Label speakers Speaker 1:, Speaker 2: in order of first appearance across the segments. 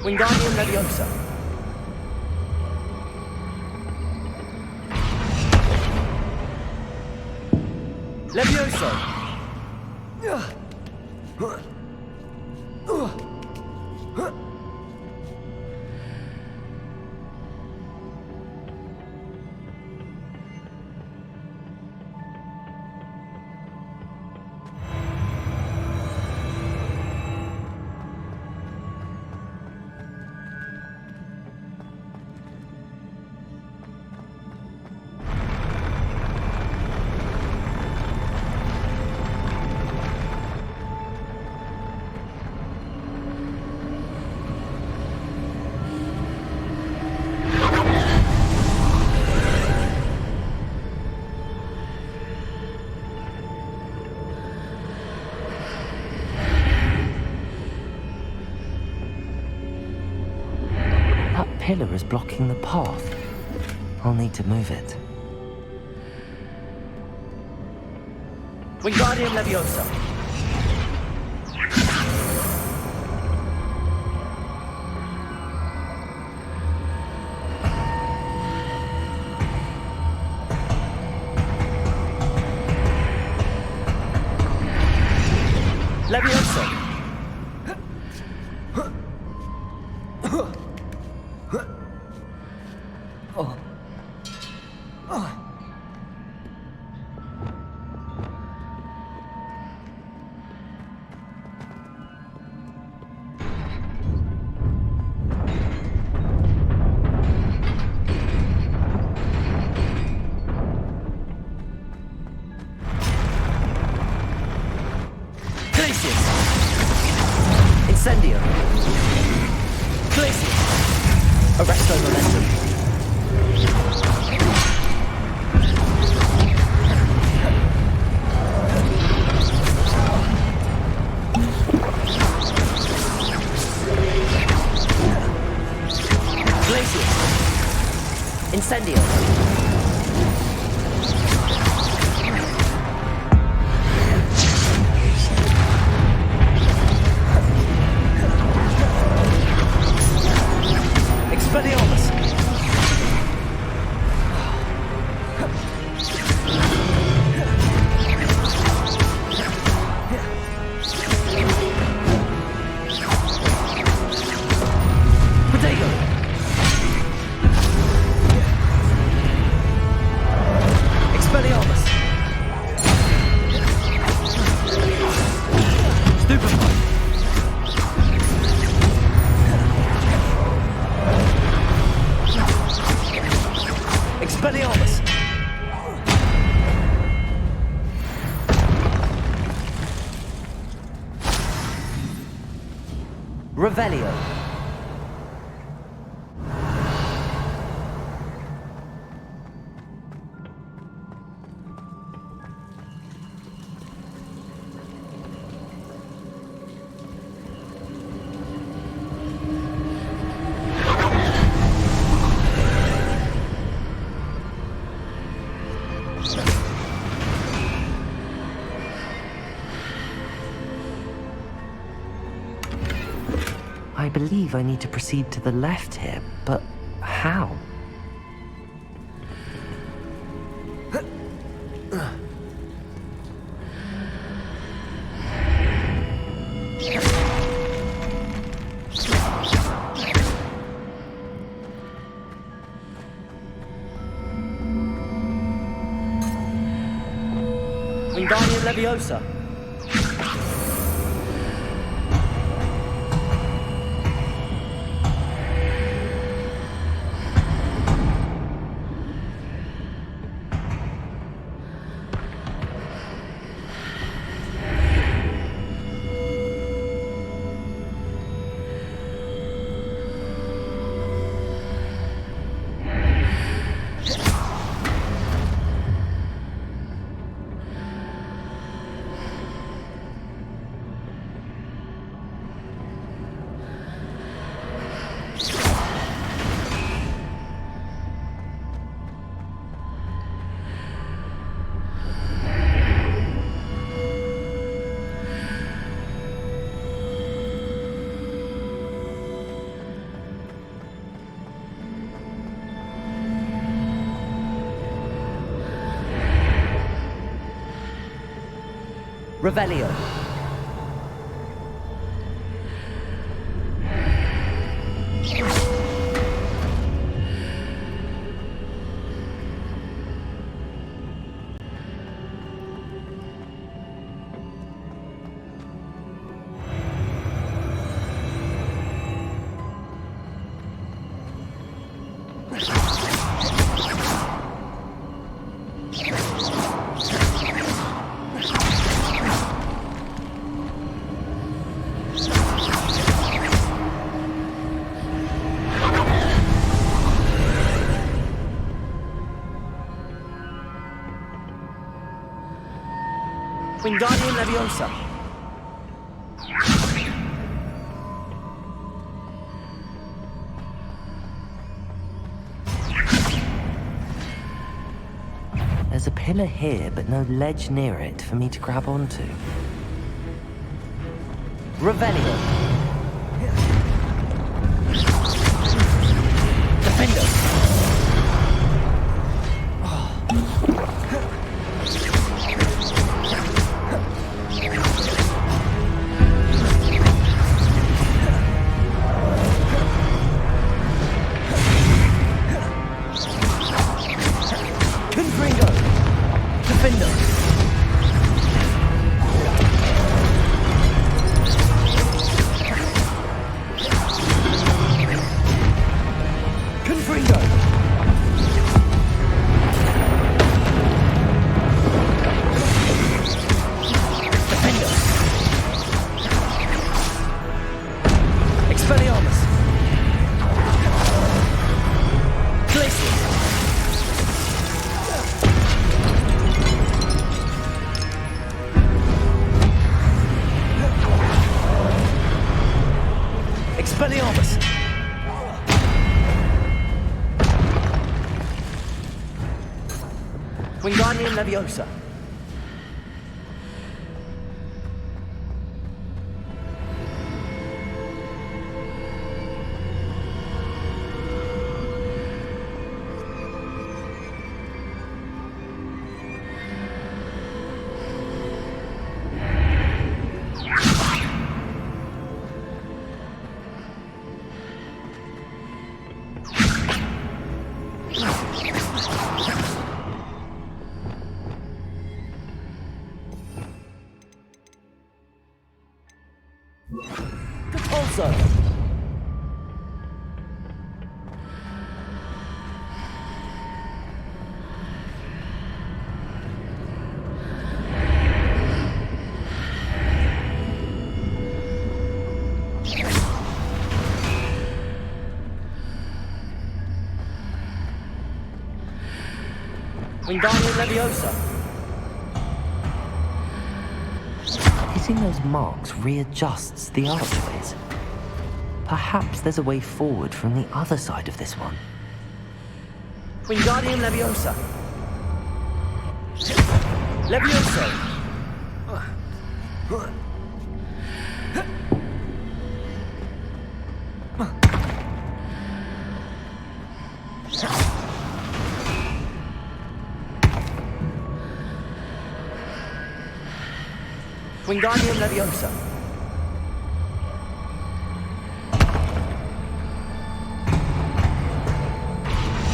Speaker 1: Wingardium Leviosa. Levioso.
Speaker 2: Pillar is blocking the path. I'll need to move it.
Speaker 1: Wingardium Leviosa. Leviosa. Incendio. Glacius. Arresto Momentum. Glacius. Incendio. Expelliarmus! Potato! Expelliarmus! Stupefy! Expelliarmus! Revelio. I believe I need to proceed to the left here, but how? Wingardium Leviosa. Revelio. Wingardium Leviosa.
Speaker 2: There's a pillar here, but no ledge near it for me to grab onto.
Speaker 1: Revelio. Defender. Expelliarmus! Wingardium Leviosa. Also. Wingardium Leviosa.
Speaker 2: Hitting those marks readjusts the archways. Perhaps there's a way forward from the other side of this one.
Speaker 1: Wingardium Leviosa. Levioso. Wingardium Leviosa.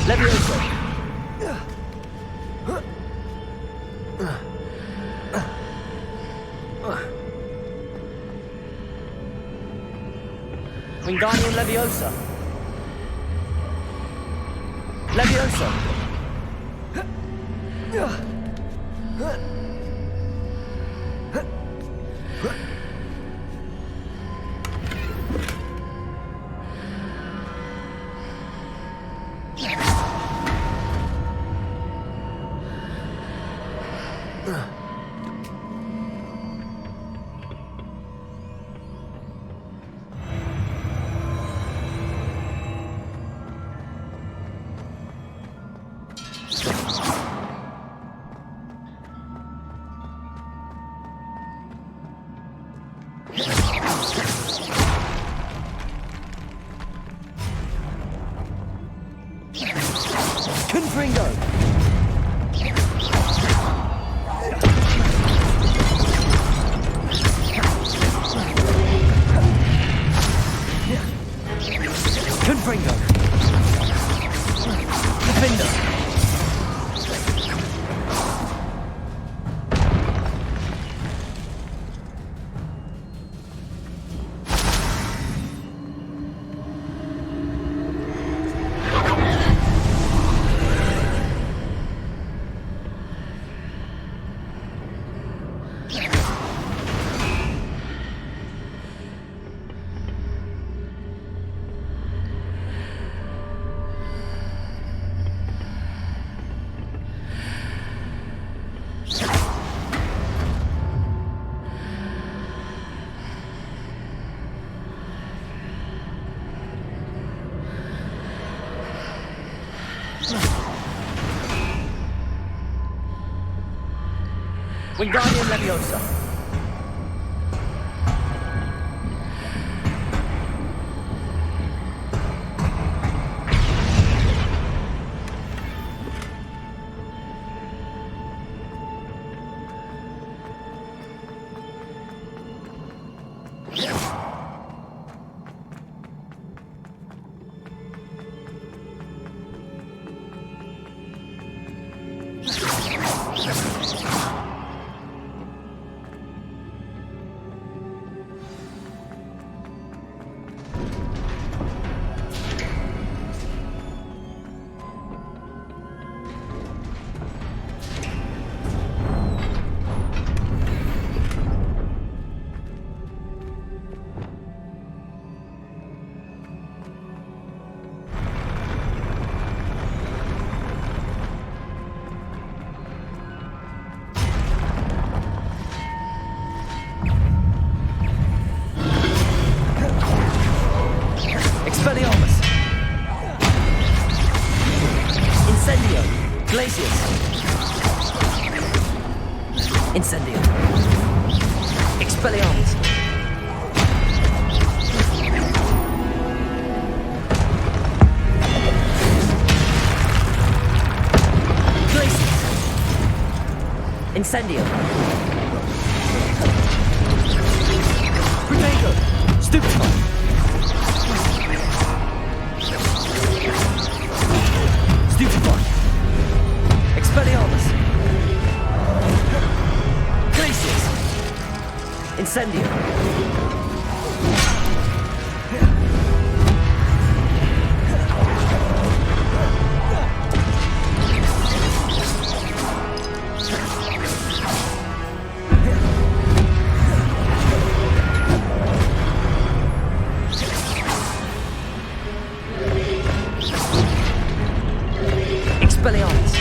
Speaker 1: Levioso. Wingardium Leviosa. Levioso. Confringo!
Speaker 3: Wingardium Leviosa. Expelliarmus! Incendio! Glacius! Incendio! Expelliarmus! Glacius! Incendio! Protego! Stupefy! Stupefy! Expelliarmus! Glacius! Incendio! Expelliarmus!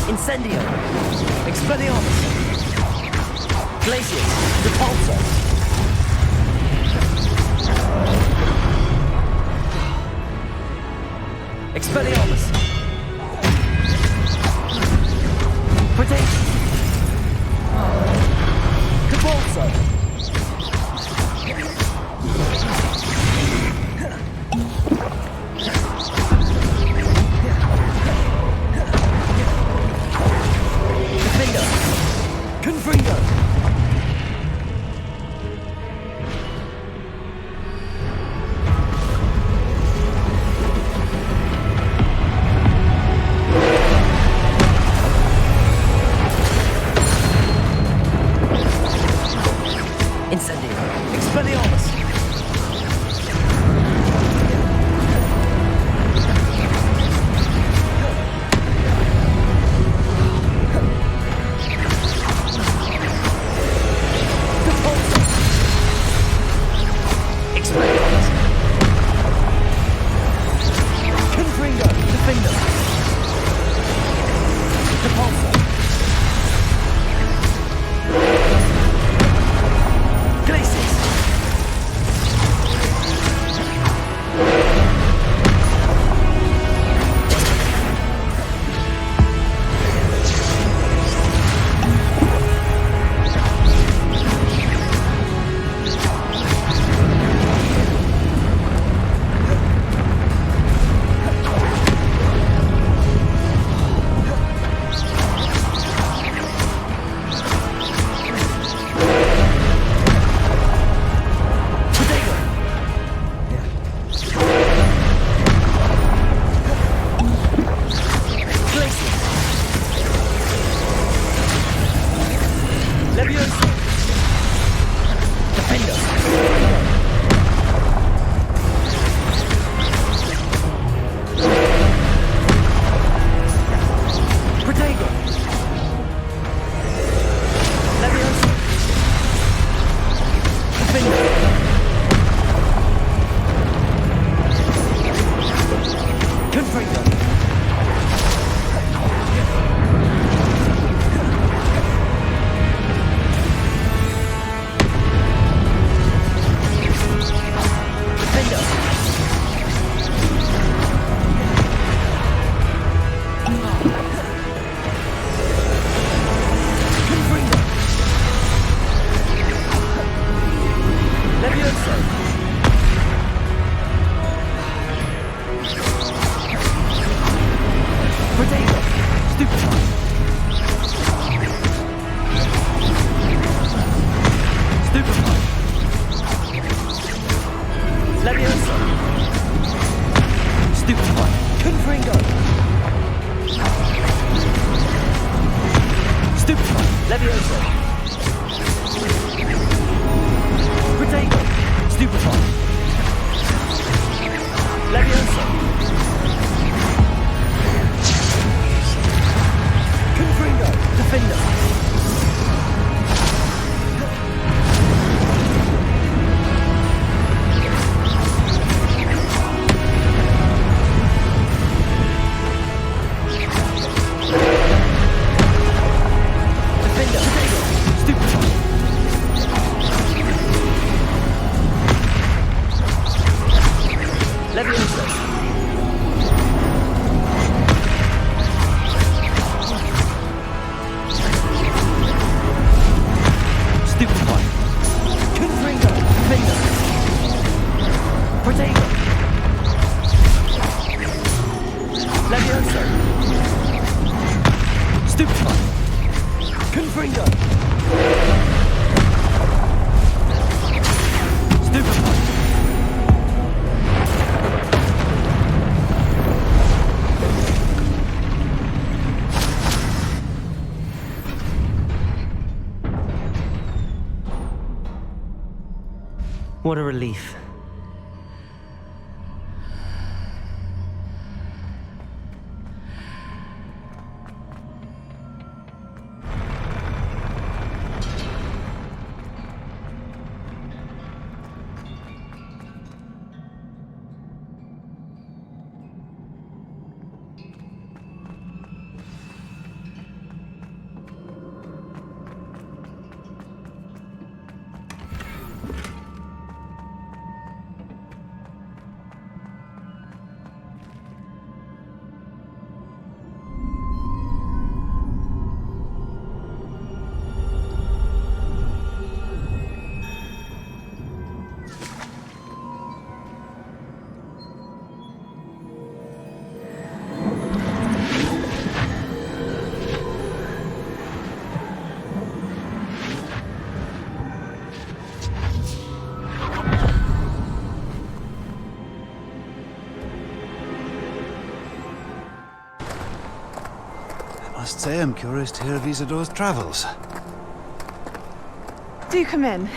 Speaker 3: Incendio! Expelliarmus! Glacius! Repulsor! Expelliarmus! Protect! Repulsor! Defender! Confringo! Incendio! Expelliarmus! Repulsor! Expelliarmus! Confringo! Defender! Repulsor! Glacius! Leviosa! Stupefy! Confringo! Stupefy! Leviosa! Protego! Stupefy! Leviosa! Confringo! Defender!
Speaker 1: What a relief.
Speaker 4: I must say I'm curious to hear of Isadore's travels.
Speaker 5: Do come in.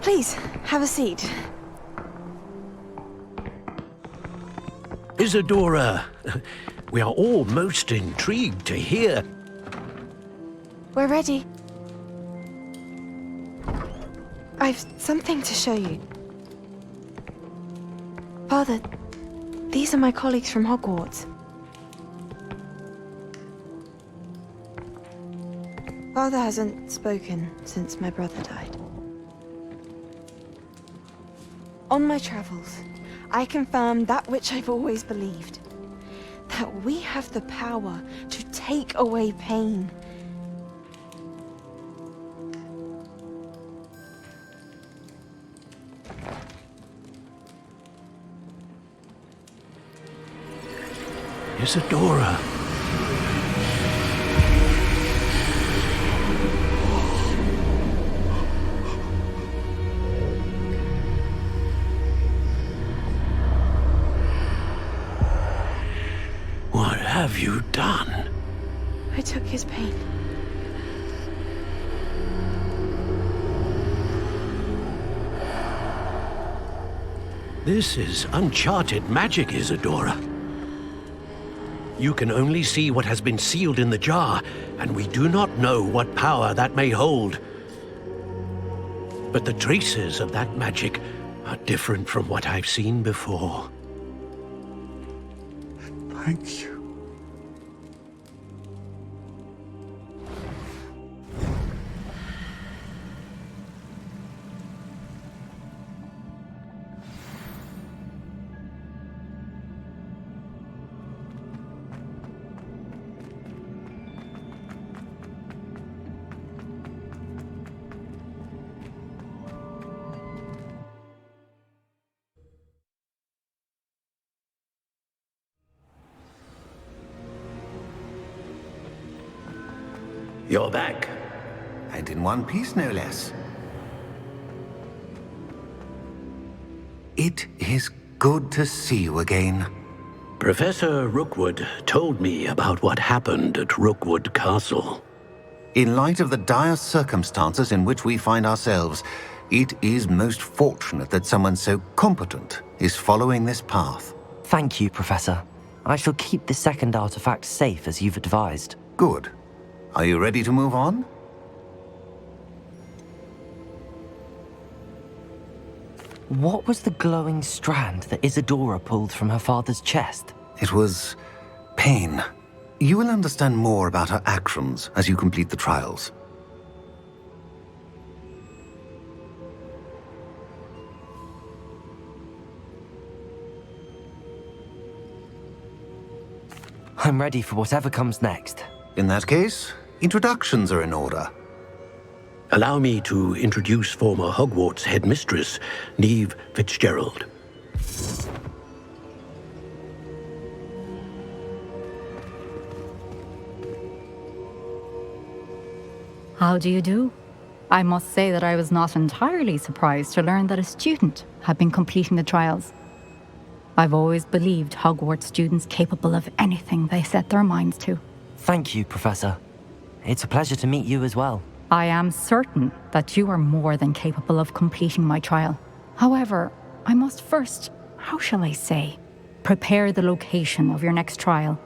Speaker 5: Please, have a seat.
Speaker 6: Isadora, we are all most intrigued to hear.
Speaker 5: We're ready. I've something to show you. Father, these are my colleagues from Hogwarts. Father hasn't spoken since my brother died. On my travels, I confirmed that which I've always believed. That we have the power to take away pain.
Speaker 6: Isadora. What have you done?
Speaker 5: I took his pain.
Speaker 6: This is uncharted magic, Isadora. You can only see what has been sealed in the jar, and we do not know what power that may hold. But the traces of that magic are different from what I've seen before.
Speaker 4: Thank you.
Speaker 6: You're back.
Speaker 7: and in one piece, no less. It is good to see you again.
Speaker 6: Professor Rookwood told me about what happened at Rookwood Castle.
Speaker 7: In light of the dire circumstances in which we find ourselves, it is most fortunate that someone so competent is following this path.
Speaker 2: Thank you, Professor. I shall keep the second artifact safe as you've advised.
Speaker 7: Good. Are you ready to move on?
Speaker 2: What was the glowing strand that Isadora pulled from her father's chest?
Speaker 7: It was pain. You will understand more about her actions as you complete the trials.
Speaker 2: I'm ready for whatever comes next.
Speaker 7: In that case, introductions are in order.
Speaker 6: Allow me to introduce former Hogwarts headmistress, Neve Fitzgerald.
Speaker 8: How do you do? I must say that I was not entirely surprised to learn that a student had been completing the trials. I've always believed Hogwarts students capable of anything they set their minds to.
Speaker 2: Thank you, Professor. It's a pleasure to meet you as well.
Speaker 8: I am certain that you are more than capable of completing my trial. However, I must first, how shall I say, prepare the location of your next trial.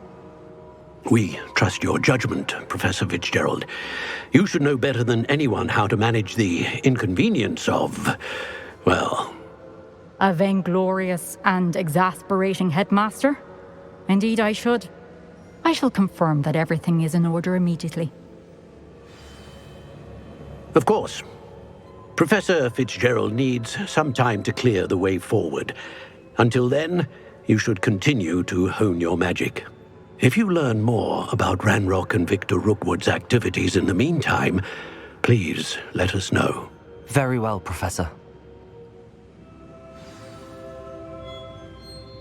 Speaker 6: We trust your judgment, Professor Fitzgerald. You should know better than anyone how to manage the inconvenience of, well...
Speaker 8: A vainglorious and exasperating headmaster? Indeed I should. I shall confirm that everything is in order immediately.
Speaker 6: Of course. Professor Fitzgerald needs some time to clear the way forward. Until then, you should continue to hone your magic. If you learn more about Ranrock and Victor Rookwood's activities in the meantime, please let us know.
Speaker 2: Very well, Professor.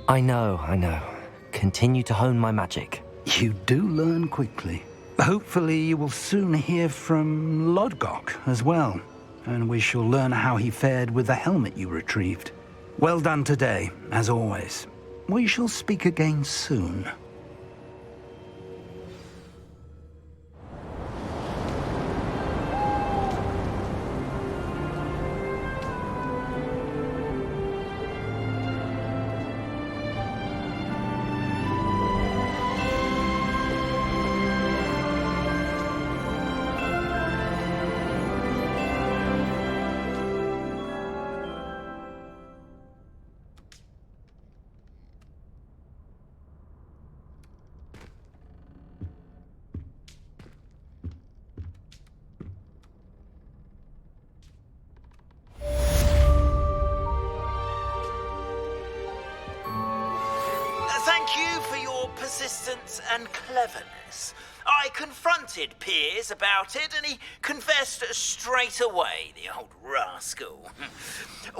Speaker 2: I know. Continue to hone my magic.
Speaker 3: You do learn quickly. Hopefully you will soon hear from Lodgok as well, and we shall learn how he fared with the helmet you retrieved. Well done today, as always. We shall speak again soon.
Speaker 9: Thank you for your persistence and cleverness. I confronted Piers about it, and he confessed straight away, the old rascal.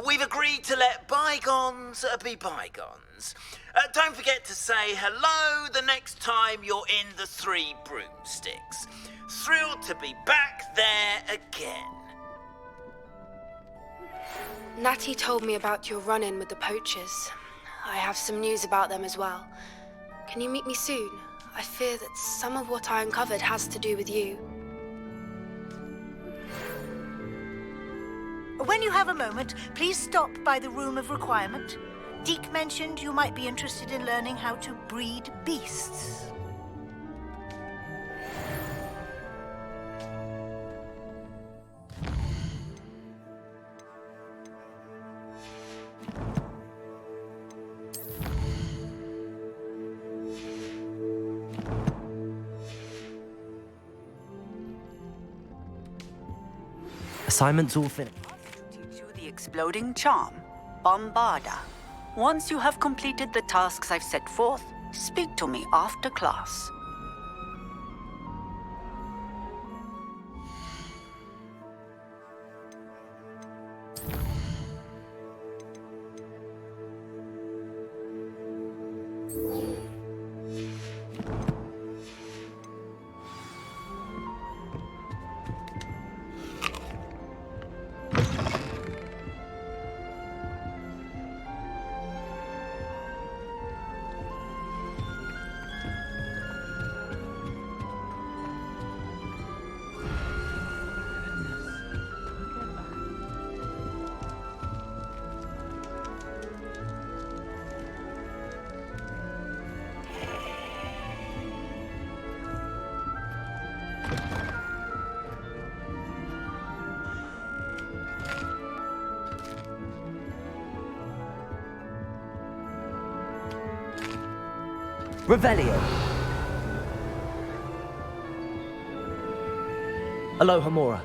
Speaker 9: We've agreed to let bygones be bygones. Don't forget to say hello the next time you're in the Three Broomsticks. Thrilled to be back there again.
Speaker 10: Natty told me about your run-in with the poachers. I have some news about them as well. Can you meet me soon? I fear that some of what I uncovered has to do with you.
Speaker 11: When you have a moment, please stop by the Room of Requirement. Deke mentioned you might be interested in learning how to breed beasts.
Speaker 2: Assignment's all finished.
Speaker 12: Teach you the exploding charm, Bombarda. Once you have completed the tasks I've set forth, speak to me after class.
Speaker 2: Revelio. Aloha Mora.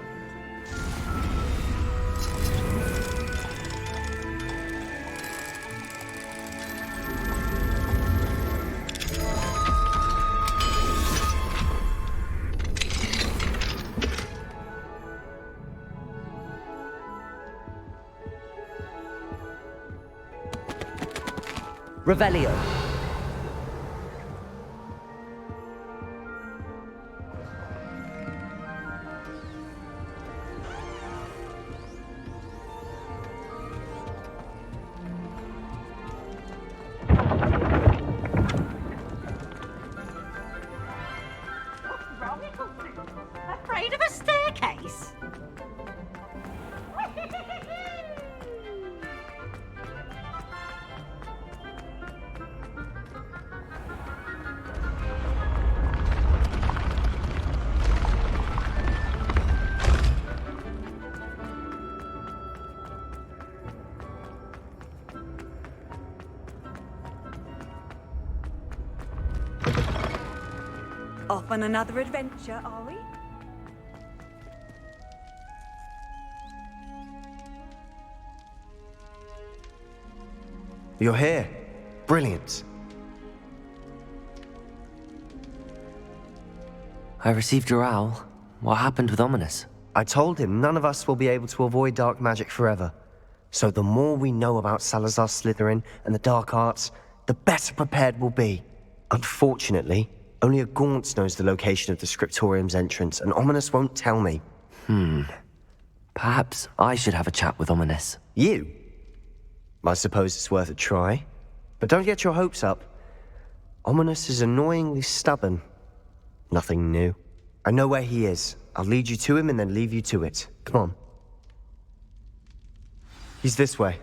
Speaker 2: Revelio.
Speaker 11: Afraid of a staircase?
Speaker 13: Off on another adventure, are we?
Speaker 14: You're here. Brilliant.
Speaker 2: I received your owl. What happened with Ominous?
Speaker 14: I told him none of us will be able to avoid dark magic forever. So the more we know about Salazar Slytherin and the dark arts, the better prepared we'll be. Unfortunately, only a Gaunt knows the location of the Scriptorium's entrance, and Ominous won't tell me.
Speaker 2: Perhaps I should have a chat with Ominous.
Speaker 14: You? I suppose it's worth a try. But don't get your hopes up. Ominous is annoyingly stubborn. Nothing new. I know where he is. I'll lead you to him and then leave you to it. Come on. He's this way.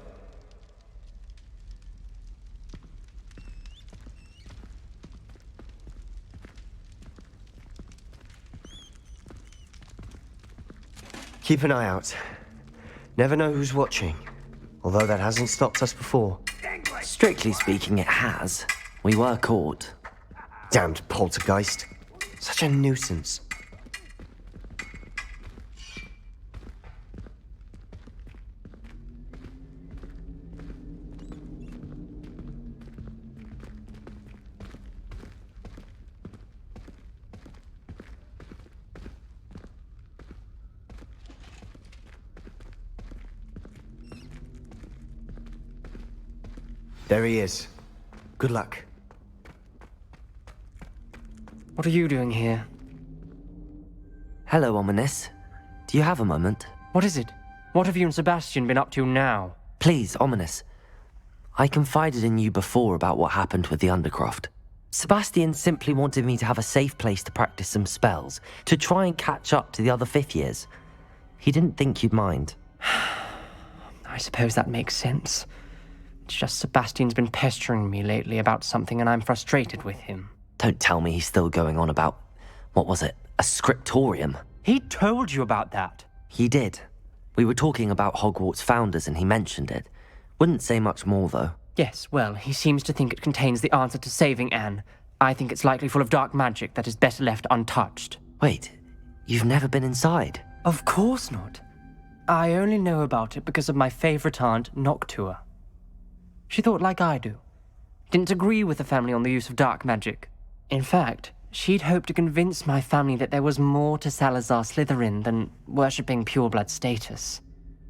Speaker 14: Keep an eye out. Never know who's watching. Although that hasn't stopped us before.
Speaker 2: Strictly speaking, it has. We were caught.
Speaker 14: Damned poltergeist. Such a nuisance. There he is. Good luck.
Speaker 15: What are you doing here?
Speaker 2: Hello, Ominous. Do you have a moment?
Speaker 15: What is it? What have you and Sebastian been up to now?
Speaker 2: Please, Ominous. I confided in you before about what happened with the Undercroft. Sebastian simply wanted me to have a safe place to practice some spells, to try and catch up to the other fifth years. He didn't think you'd mind.
Speaker 15: I suppose that makes sense. It's just Sebastian's been pestering me lately about something and I'm frustrated with him.
Speaker 2: Don't tell me he's still going on about, what was it, a scriptorium?
Speaker 15: He told you about that.
Speaker 2: He did. We were talking about Hogwarts founders and he mentioned it. Wouldn't say much more, though.
Speaker 15: Yes, well, he seems to think it contains the answer to saving Anne. I think it's likely full of dark magic that is better left untouched.
Speaker 2: Wait, you've never been inside?
Speaker 15: Of course not. I only know about it because of my favorite aunt, Noctua. She thought like I do. Didn't agree with the family on the use of dark magic. In fact, she'd hoped to convince my family that there was more to Salazar Slytherin than worshipping pureblood status.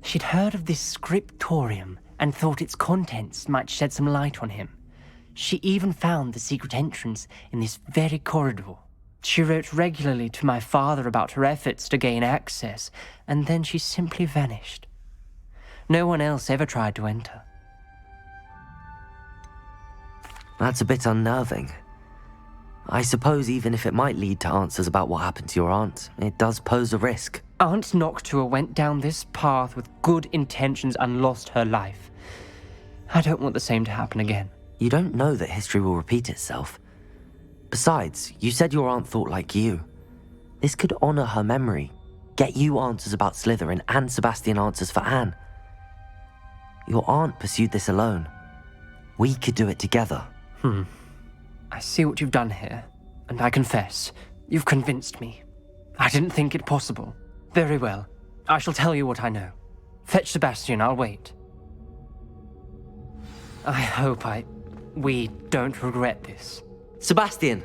Speaker 15: She'd heard of this scriptorium and thought its contents might shed some light on him. She even found the secret entrance in this very corridor. She wrote regularly to my father about her efforts to gain access, and then she simply vanished. No one else ever tried to enter.
Speaker 2: That's a bit unnerving. I suppose even if it might lead to answers about what happened to your aunt, it does pose a risk.
Speaker 15: Aunt Noctua went down this path with good intentions and lost her life. I don't want the same to happen again.
Speaker 2: You don't know that history will repeat itself. Besides, you said your aunt thought like you. This could honor her memory, get you answers about Slytherin and Sebastian answers for Anne. Your aunt pursued this alone. We could do it together.
Speaker 15: I see what you've done here, and I confess, you've convinced me. I didn't think it possible. Very well. I shall tell you what I know. Fetch Sebastian, I'll wait. I hope we don't regret this.
Speaker 2: Sebastian,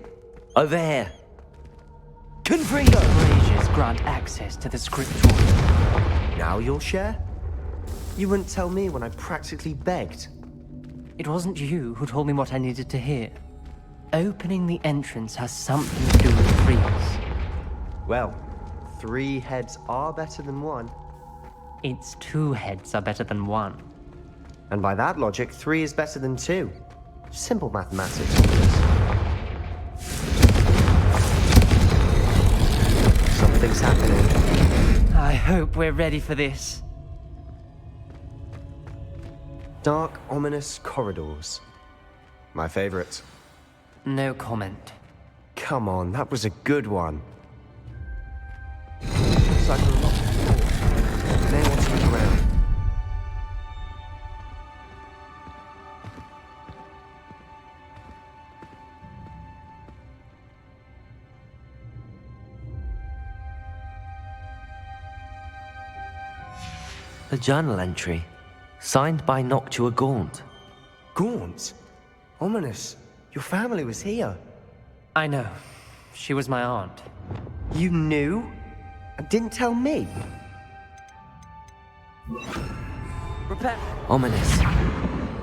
Speaker 2: over here.
Speaker 15: Confringo! Braziers grant access to the scriptorium.
Speaker 14: Now you'll share? You wouldn't tell me when I practically begged.
Speaker 15: It wasn't you who told me what I needed to hear. Opening the entrance has something to do with freeze.
Speaker 14: Well, 3 heads are better than 1.
Speaker 15: It's 2 heads are better than 1.
Speaker 14: And by that logic, 3 is better than 2. Simple mathematics. Something's happening.
Speaker 15: I hope we're ready for this.
Speaker 14: Dark, ominous corridors. My favorite.
Speaker 15: No comment.
Speaker 14: Come on, that was a good one. Looks like a lot before. May want to look around.
Speaker 2: A journal entry, signed by Noctua Gaunt.
Speaker 14: Gaunt? Ominous. Your family was here.
Speaker 15: I know. She was my aunt.
Speaker 14: You knew? And didn't tell me?
Speaker 2: Ominous.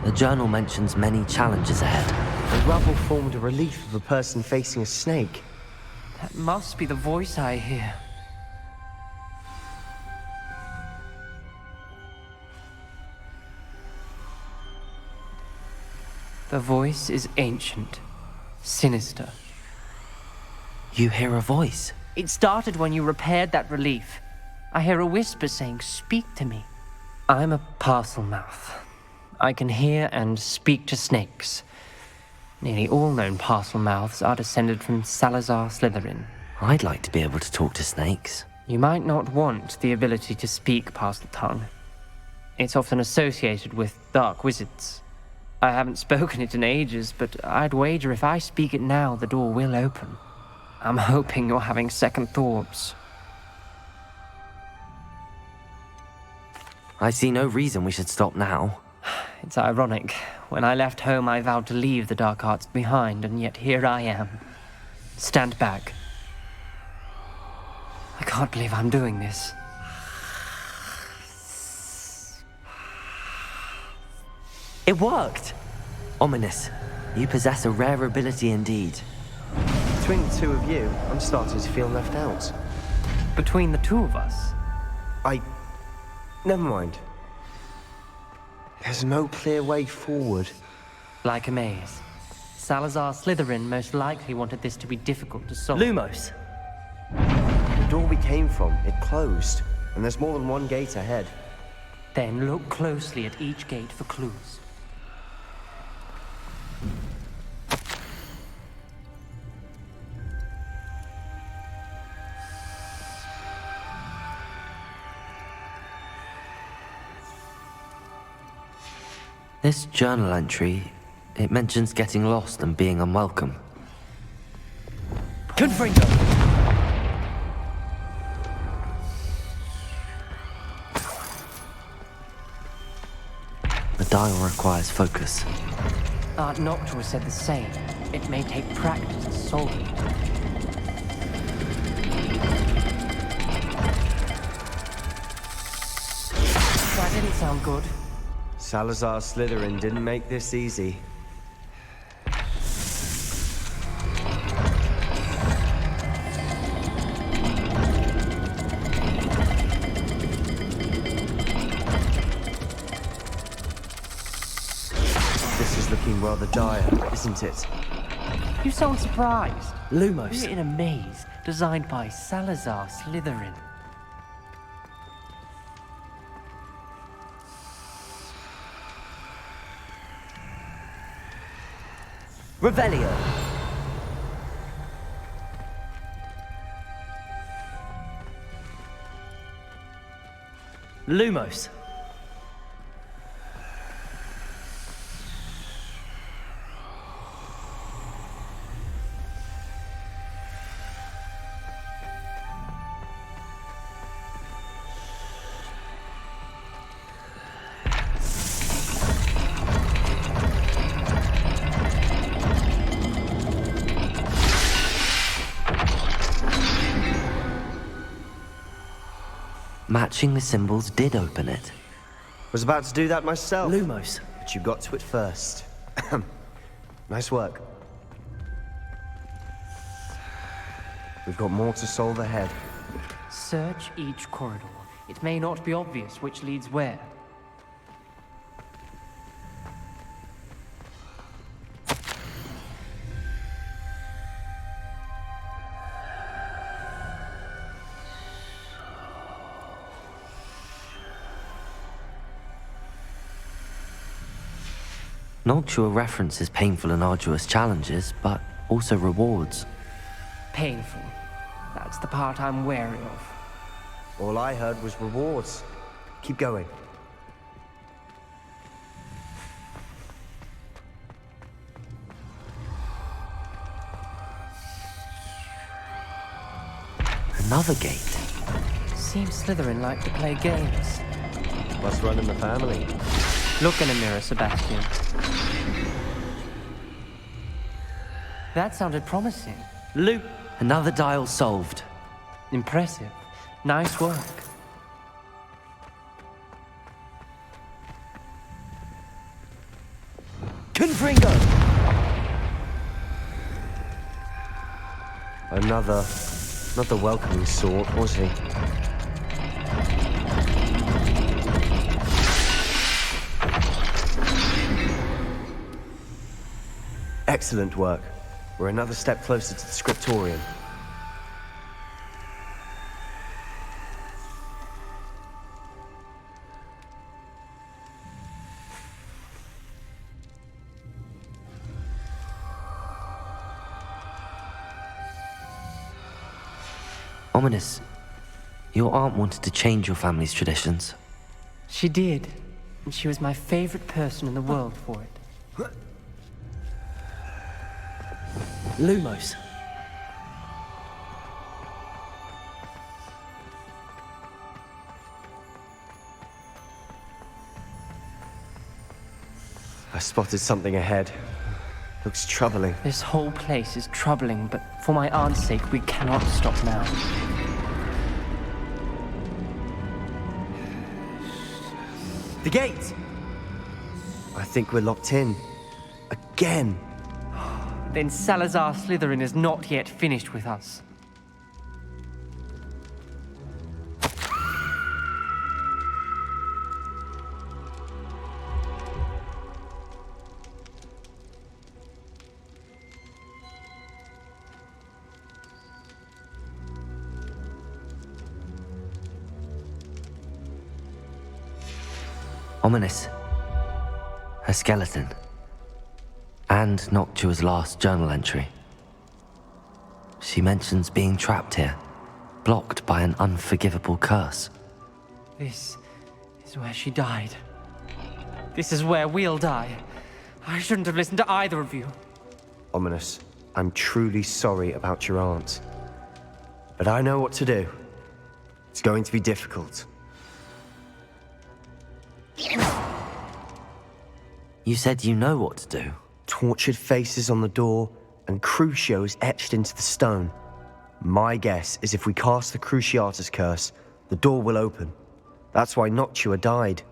Speaker 2: The journal mentions many challenges ahead.
Speaker 14: The rubble formed a relief of a person facing a snake.
Speaker 15: That must be the voice I hear. The voice is ancient, sinister.
Speaker 2: You hear a voice?
Speaker 15: It started when you repaired that relief. I hear a whisper saying, "Speak to me." I'm a parcel mouth. I can hear and speak to snakes. Nearly all known parcel mouths are descended from Salazar Slytherin.
Speaker 2: I'd like to be able to talk to snakes.
Speaker 15: You might not want the ability to speak parcel tongue. It's often associated with dark wizards. I haven't spoken it in ages, but I'd wager if I speak it now, the door will open. I'm hoping you're having second thoughts.
Speaker 2: I see no reason we should stop now.
Speaker 15: It's ironic. When I left home, I vowed to leave the dark arts behind, and yet here I am. Stand back. I can't believe I'm doing this.
Speaker 2: It worked! Ominous. You possess a rare ability indeed.
Speaker 14: Between the 2 of you, I'm starting to feel left out.
Speaker 15: Between the 2 of us?
Speaker 14: Never mind. There's no clear way forward.
Speaker 15: Like a maze. Salazar Slytherin most likely wanted this to be difficult to solve.
Speaker 2: Lumos!
Speaker 14: The door we came from, it closed. And there's more than 1 gate ahead.
Speaker 15: Then look closely at each gate for clues.
Speaker 2: This journal entry, it mentions getting lost and being unwelcome.
Speaker 15: Confringo!
Speaker 2: The dial requires focus.
Speaker 15: Aunt Noctua said the same. It may take practice to solve it. That didn't sound good.
Speaker 14: Salazar Slytherin didn't make this easy. This is looking rather dire, isn't it?
Speaker 15: You sound surprised.
Speaker 2: Lumos.
Speaker 15: We're in a maze designed by Salazar Slytherin.
Speaker 2: Revelio! Lumos! Matching the symbols did open it.
Speaker 14: Was about to do that myself.
Speaker 1: Lumos.
Speaker 14: But you got to it first. Nice work. We've got more to solve ahead.
Speaker 15: Search each corridor. It may not be obvious which leads where.
Speaker 2: Noctua references painful and arduous challenges, but also rewards.
Speaker 15: Painful. That's the part I'm wary of.
Speaker 14: All I heard was rewards. Keep going.
Speaker 2: Another gate.
Speaker 15: Seems Slytherin like to play games.
Speaker 14: Must run in the family.
Speaker 15: Look in a mirror, Sebastian. That sounded promising.
Speaker 2: Luke, another dial solved.
Speaker 15: Impressive. Nice work.
Speaker 14: Confringo! Another. Not the welcoming sort, was he? Excellent work. We're another step closer to the scriptorium.
Speaker 2: Ominous. Your aunt wanted to change your family's traditions.
Speaker 15: She did. And she was my favorite person in the world for it.
Speaker 1: Lumos.
Speaker 14: I spotted something ahead. Looks troubling.
Speaker 15: This whole place is troubling, but for my aunt's sake, we cannot stop now.
Speaker 14: The gate! I think we're locked in. Again!
Speaker 15: Then Salazar Slytherin is not yet finished with us.
Speaker 2: Ominous. Her skeleton. And Noctua's last journal entry. She mentions being trapped here, blocked by an unforgivable curse.
Speaker 15: This is where she died. This is where we'll die. I shouldn't have listened to either of you.
Speaker 14: Ominous, I'm truly sorry about your aunt. But I know what to do. It's going to be difficult.
Speaker 2: You said you know what to do.
Speaker 14: Tortured faces on the door and Crucios etched into the stone. My guess is if we cast the Cruciatus curse, the door will open. That's why Noctua died.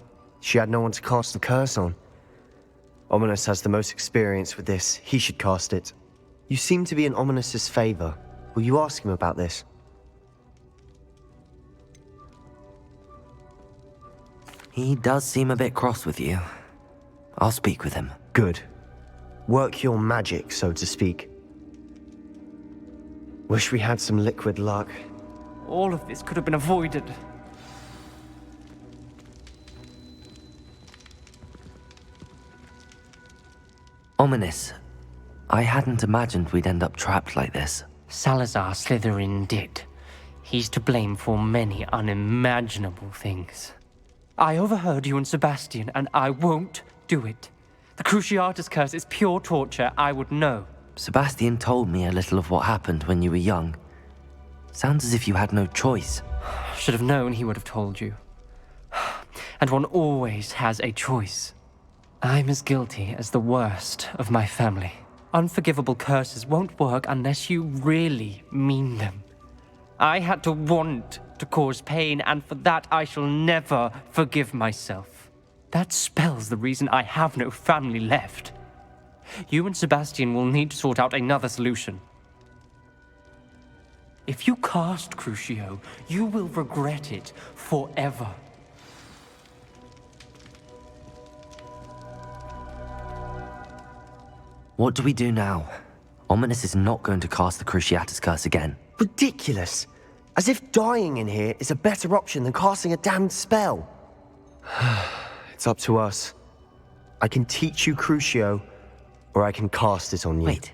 Speaker 14: She had no one to cast the curse on. Ominous has the most experience with this. He should cast it. You seem to be in Ominous's favor. Will you ask him about this?
Speaker 2: He does seem a bit cross with you. I'll speak with him.
Speaker 14: Good. Work your magic, so to speak. Wish we had some liquid luck.
Speaker 15: All of this could have been avoided.
Speaker 2: Ominous. I hadn't imagined we'd end up trapped like this.
Speaker 15: Salazar Slytherin did. He's to blame for many unimaginable things. I overheard you and Sebastian, and I won't do it. The Cruciatus curse is pure torture, I would know.
Speaker 2: Sebastian told me a little of what happened when you were young. Sounds as if you had no choice.
Speaker 15: Should have known he would have told you. And one always has a choice. I'm as guilty as the worst of my family. Unforgivable curses won't work unless you really mean them. I had to want to cause pain, and for that I shall never forgive myself. That spell's the reason I have no family left. You and Sebastian will need to sort out another solution. If you cast Crucio, you will regret it forever.
Speaker 2: What do we do now? Ominous is not going to cast the Cruciatus Curse again.
Speaker 14: Ridiculous! As if dying in here is a better option than casting a damned spell. It's up to us. I can teach you Crucio, or I can cast it on you.
Speaker 2: Wait,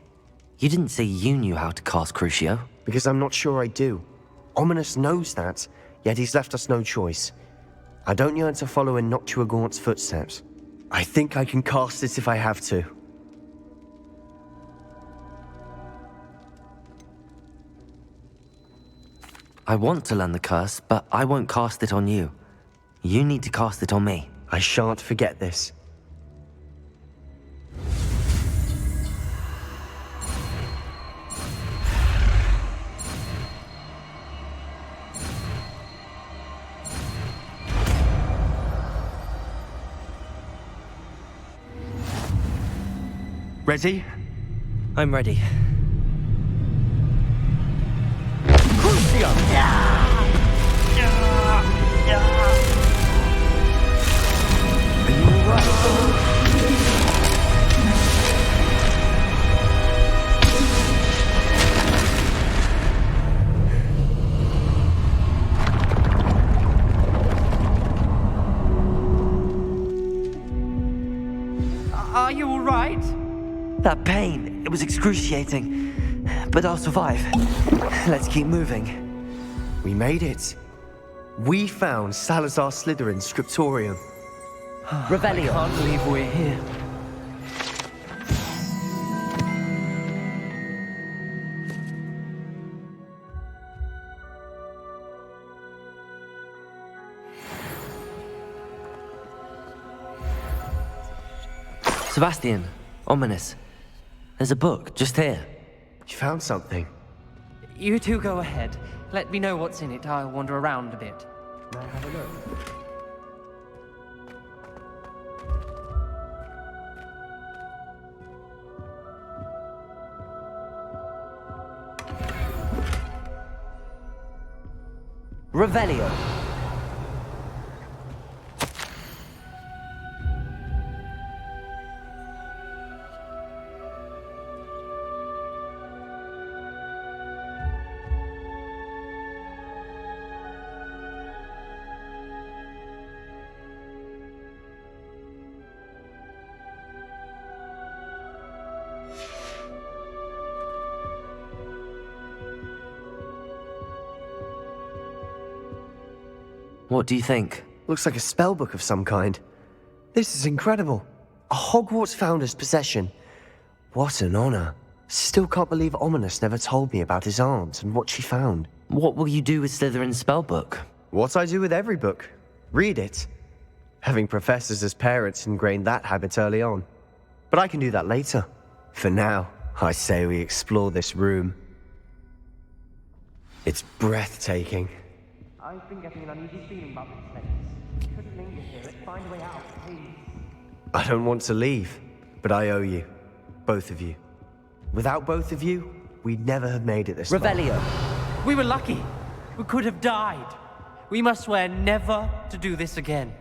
Speaker 2: you didn't say you knew how to cast Crucio?
Speaker 14: Because I'm not sure I do. Ominous knows that, yet he's left us no choice. I don't yearn to follow in Noctua Gaunt's footsteps. I think I can cast it if I have to.
Speaker 2: I want to learn the curse, but I won't cast it on you. You need to cast it on me.
Speaker 14: I shan't forget this. Ready?
Speaker 2: I'm ready.
Speaker 15: Are you all right?
Speaker 2: That pain, it was excruciating. But I'll survive. Let's keep moving.
Speaker 14: We made it. We found Salazar Slytherin's scriptorium.
Speaker 2: Revelio.
Speaker 15: I can't believe we're here.
Speaker 2: Sebastian, Ominous. There's a book just here.
Speaker 14: You found something?
Speaker 15: You two go ahead. Let me know what's in it. I'll wander around a bit.
Speaker 14: May I have a look?
Speaker 2: Revelio. What do you think?
Speaker 14: Looks like a spellbook of some kind. This is incredible. A Hogwarts founder's possession. What an honor. Still can't believe Ominous never told me about his aunt and what she found.
Speaker 2: What will you do with Slytherin's spellbook?
Speaker 14: What I do with every book. Read it. Having professors as parents ingrained that habit early on. But I can do that later. For now, I say we explore this room. It's breathtaking.
Speaker 15: I've been getting an uneasy feeling about this place. Couldn't linger here. Let's find a way out, please.
Speaker 14: I don't want to leave, but I owe you. Both of you. Without both of you, we'd never have made it this far.
Speaker 2: Revelio.
Speaker 15: We were lucky. We could have died. We must swear never to do this again.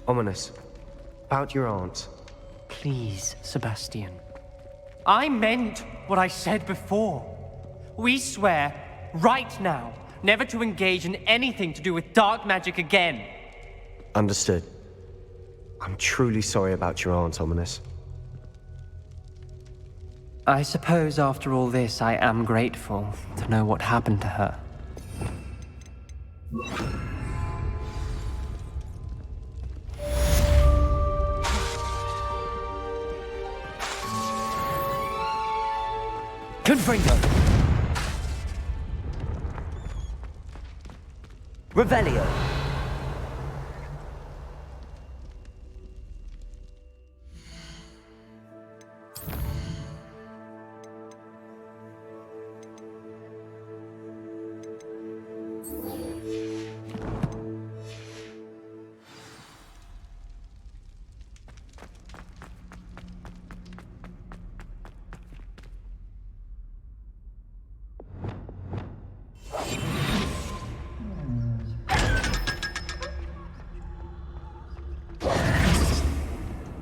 Speaker 14: Ominous. About your aunt.
Speaker 15: Please, Sebastian. I meant what I said before. We swear, right now, never to engage in anything to do with dark magic again.
Speaker 14: Understood. I'm truly sorry about your aunt, Ominous.
Speaker 15: I suppose after all this, I am grateful to know what happened to her.
Speaker 2: Confringo. Revelio.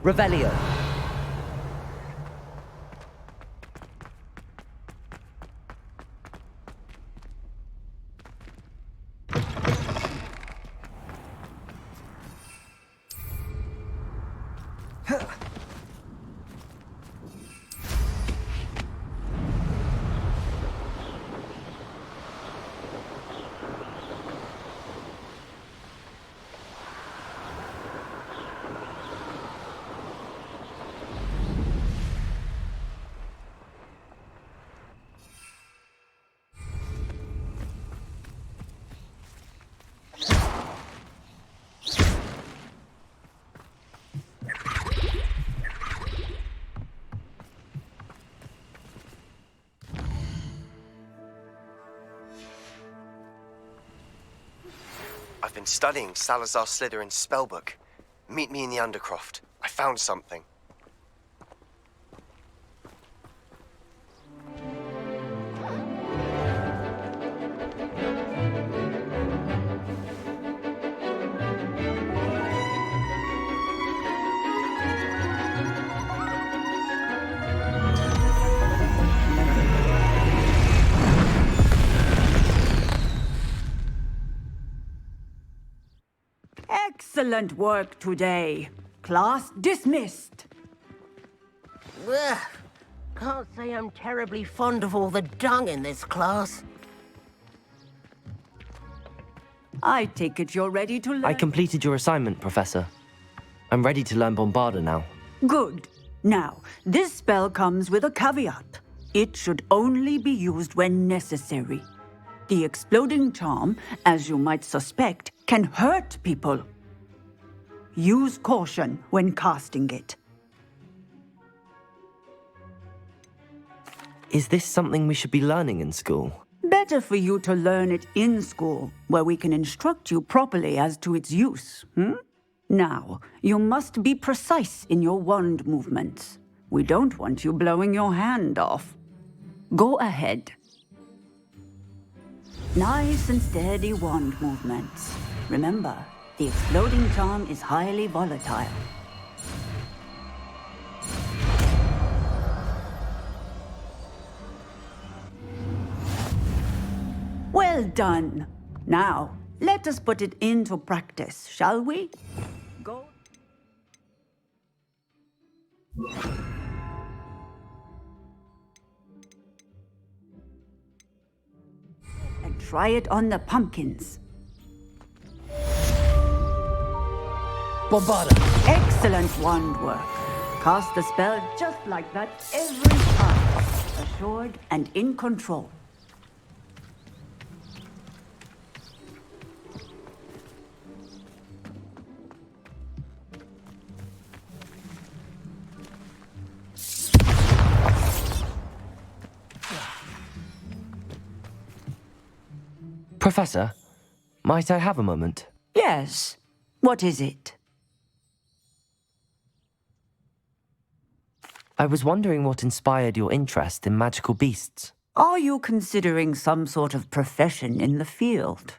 Speaker 2: Revelio.
Speaker 14: I've been studying Salazar Slytherin's spellbook. Meet me in the Undercroft. I found something.
Speaker 13: Excellent work today. Class dismissed.
Speaker 16: Ugh. Can't say I'm terribly fond of all the dung in this class.
Speaker 13: I take it you're ready to learn.
Speaker 2: I completed your assignment, Professor. I'm ready to learn Bombarda now.
Speaker 13: Good. Now, this spell comes with a caveat. It should only be used when necessary. The exploding charm, as you might suspect, can hurt people. Use caution when casting it.
Speaker 2: Is this something we should be learning in school?
Speaker 13: Better for you to learn it in school, where we can instruct you properly as to its use. Now, you must be precise in your wand movements. We don't want you blowing your hand off. Go ahead. Nice and steady wand movements. Remember, the exploding charm is highly volatile. Well done. Now, let us put it into practice, shall we? Go. And try it on the pumpkins.
Speaker 2: Bombarda!
Speaker 13: Excellent wand work. Cast the spell just like that every time. Assured and in control.
Speaker 2: Professor, might I have a moment?
Speaker 13: Yes. What is it?
Speaker 2: I was wondering what inspired your interest in magical beasts.
Speaker 13: Are you considering some sort of profession in the field?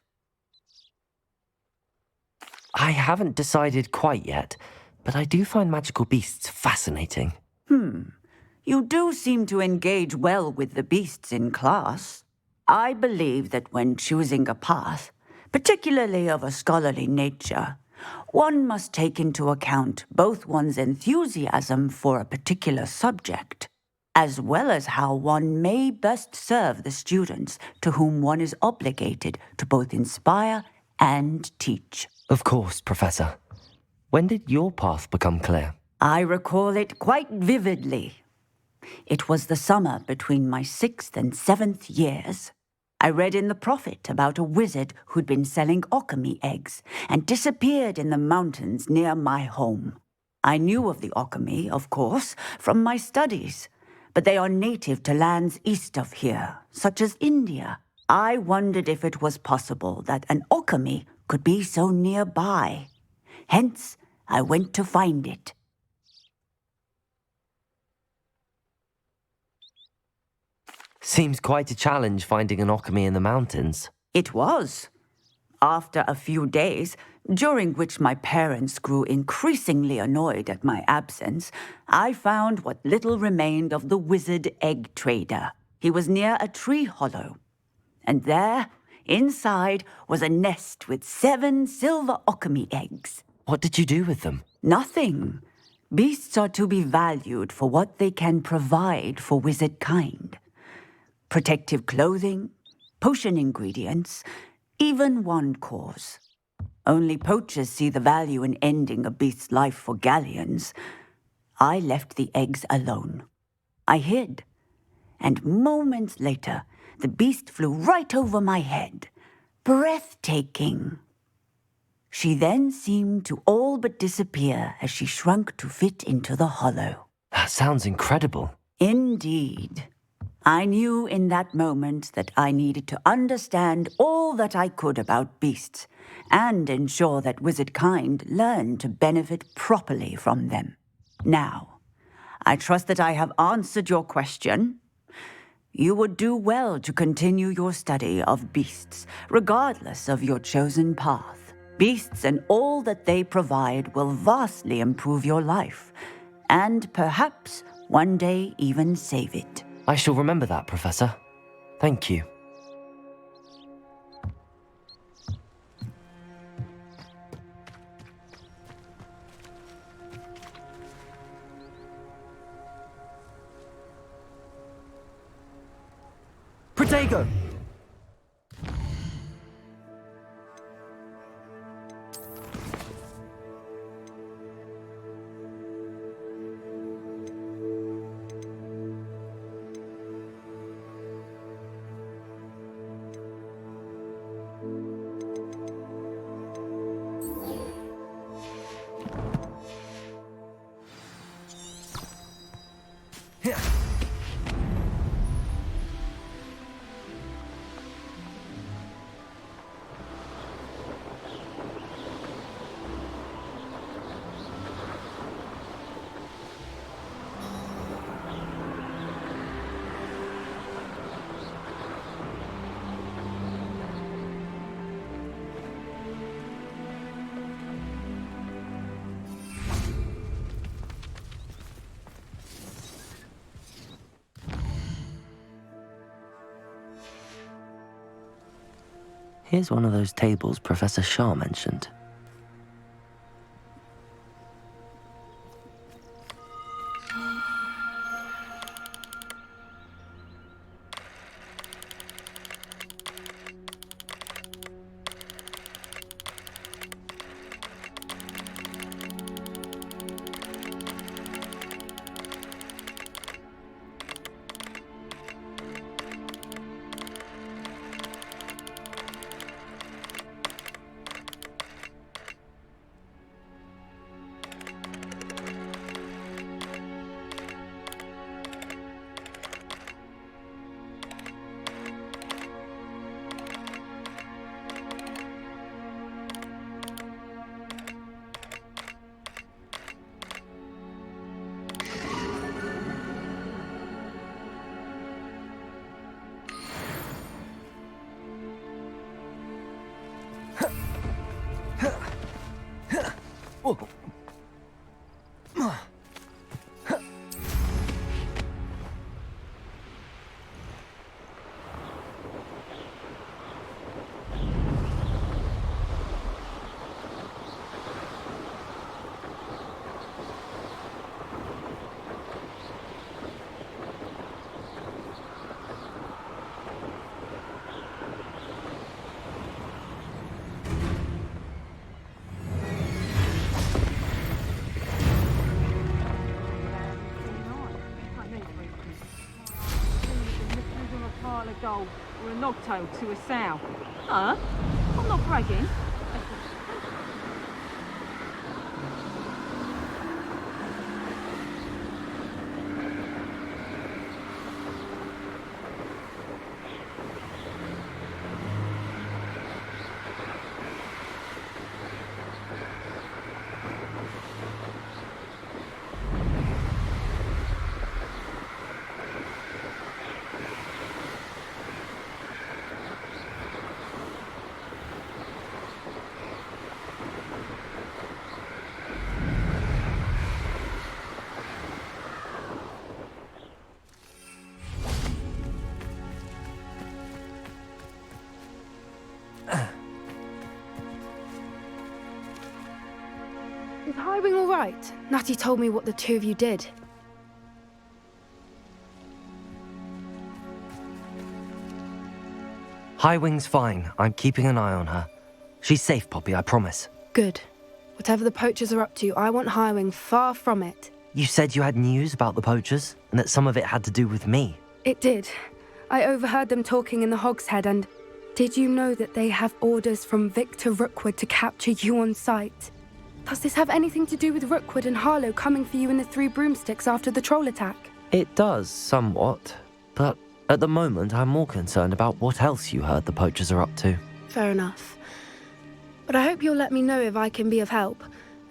Speaker 2: I haven't decided quite yet, but I do find magical beasts fascinating.
Speaker 13: You do seem to engage well with the beasts in class. I believe that when choosing a path, particularly of a scholarly nature, one must take into account both one's enthusiasm for a particular subject, as well as how one may best serve the students to whom one is obligated to both inspire and teach.
Speaker 2: Of course, Professor. When did your path become clear?
Speaker 13: I recall it quite vividly. It was the summer between my 6th and 7th years. I read in the Prophet about a wizard who'd been selling alchemy eggs and disappeared in the mountains near my home. I knew of the alchemy, of course, from my studies, but they are native to lands east of here, such as India. I wondered if it was possible that an alchemy could be so nearby. Hence, I went to find it.
Speaker 2: Seems quite a challenge finding an alchemy in the mountains.
Speaker 13: It was. After a few days, during which my parents grew increasingly annoyed at my absence, I found what little remained of the wizard egg trader. He was near a tree hollow. And there, inside, was a nest with 7 silver alchemy eggs.
Speaker 2: What did you do with them?
Speaker 13: Nothing. Beasts are to be valued for what they can provide for wizard kind. Protective clothing, potion ingredients, even wand cores. Only poachers see the value in ending a beast's life for galleons. I left the eggs alone. I hid. And moments later, the beast flew right over my head. Breathtaking. She then seemed to all but disappear as she shrunk to fit into the hollow.
Speaker 2: That sounds incredible.
Speaker 13: Indeed. I knew in that moment that I needed to understand all that I could about beasts and ensure that wizard kind learned to benefit properly from them. Now, I trust that I have answered your question. You would do well to continue your study of beasts, regardless of your chosen path. Beasts and all that they provide will vastly improve your life, and perhaps one day even save it.
Speaker 2: I shall remember that, Professor. Thank you.
Speaker 14: Protego!
Speaker 2: Here's one of those tables Professor Shah mentioned.
Speaker 17: Gold, or a Nogtail to a sow. Huh? I'm not bragging.
Speaker 10: Is Highwing all right? Natty told me what the two of you did.
Speaker 2: Highwing's fine. I'm keeping an eye on her. She's safe, Poppy, I promise.
Speaker 10: Good. Whatever the poachers are up to, I want Highwing far from it.
Speaker 2: You said you had news about the poachers, and that some of it had to do with me.
Speaker 10: It did. I overheard them talking in the Hogshead, and did you know that they have orders from Victor Rookwood to capture you on sight? Does this have anything to do with Rookwood and Harlow coming for you in the Three Broomsticks after the troll attack?
Speaker 2: It does, somewhat. But at the moment, I'm more concerned about what else you heard the poachers are up to.
Speaker 10: Fair enough. But I hope you'll let me know if I can be of help,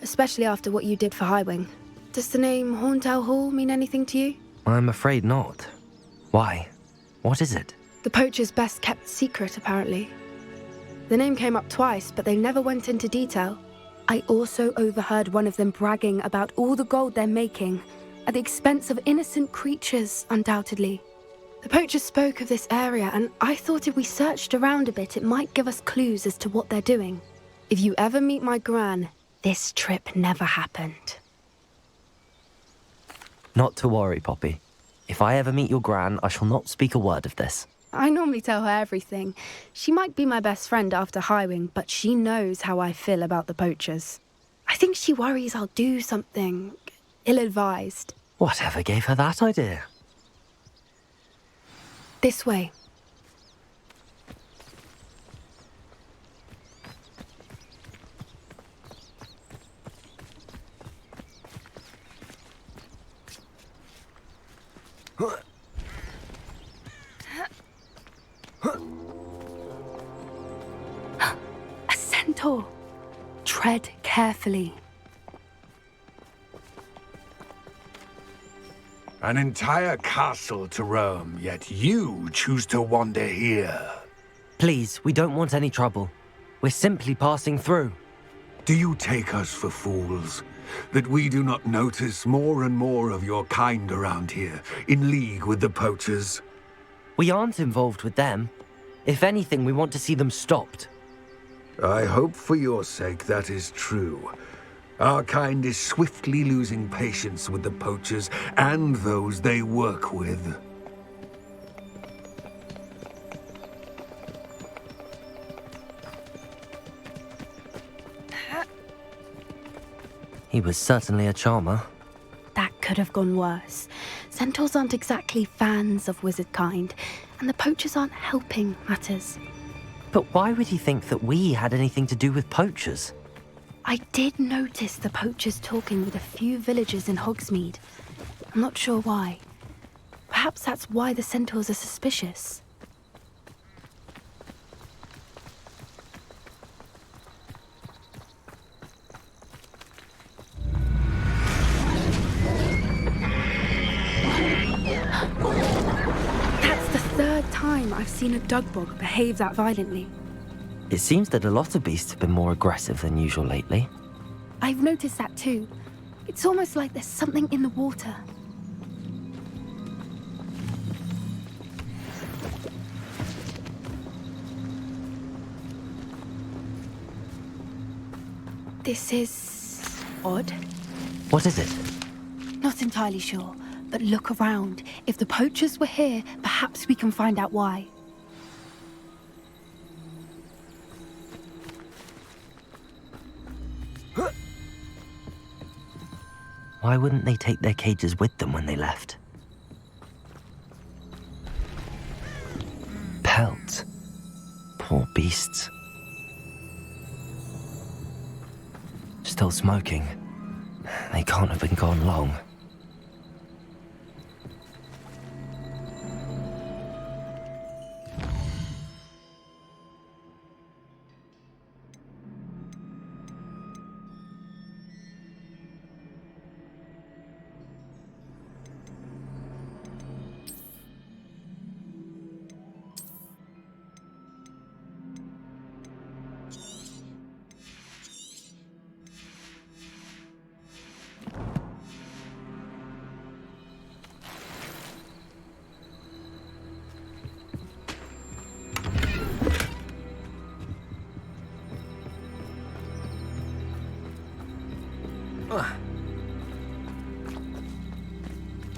Speaker 10: especially after what you did for Highwing. Does the name Horntail Hall mean anything to you?
Speaker 2: I'm afraid not. Why? What is it?
Speaker 10: The poachers' best kept secret, apparently. The name came up twice, but they never went into detail. I also overheard one of them bragging about all the gold they're making, at the expense of innocent creatures, undoubtedly. The poachers spoke of this area, and I thought if we searched around a bit, it might give us clues as to what they're doing. If you ever meet my gran, this trip never happened.
Speaker 2: Not to worry, Poppy. If I ever meet your gran, I shall not speak a word of this.
Speaker 10: I normally tell her everything. She might be my best friend after Highwing, but she knows how I feel about the poachers. I think she worries I'll do something ill-advised.
Speaker 2: Whatever gave her that idea?
Speaker 10: This way. A centaur. Tread carefully.
Speaker 18: An entire castle to roam, yet you choose to wander here.
Speaker 2: Please, we don't want any trouble. We're simply passing through.
Speaker 18: Do you take us for fools? That we do not notice more and more of your kind around here, in league with the poachers?
Speaker 2: We aren't involved with them. If anything, we want to see them stopped.
Speaker 18: I hope for your sake that is true. Our kind is swiftly losing patience with the poachers and those they work with.
Speaker 2: He was certainly a charmer.
Speaker 10: That could have gone worse. Centaurs aren't exactly fans of wizard kind, and the poachers aren't helping matters.
Speaker 2: But why would he think that we had anything to do with poachers?
Speaker 10: I did notice the poachers talking with a few villagers in Hogsmeade. I'm not sure why. Perhaps that's why the centaurs are suspicious. That's the third time I've seen a dugbog behave that violently.
Speaker 2: It seems that a lot of beasts have been more aggressive than usual lately.
Speaker 10: I've noticed that too. It's almost like there's something in the water. This is odd.
Speaker 2: What is it?
Speaker 10: Not entirely sure, but look around. If the poachers were here, perhaps we can find out why.
Speaker 2: Why wouldn't they take their cages with them when they left? Pelts. beasts. Still smoking. They can't have been gone long.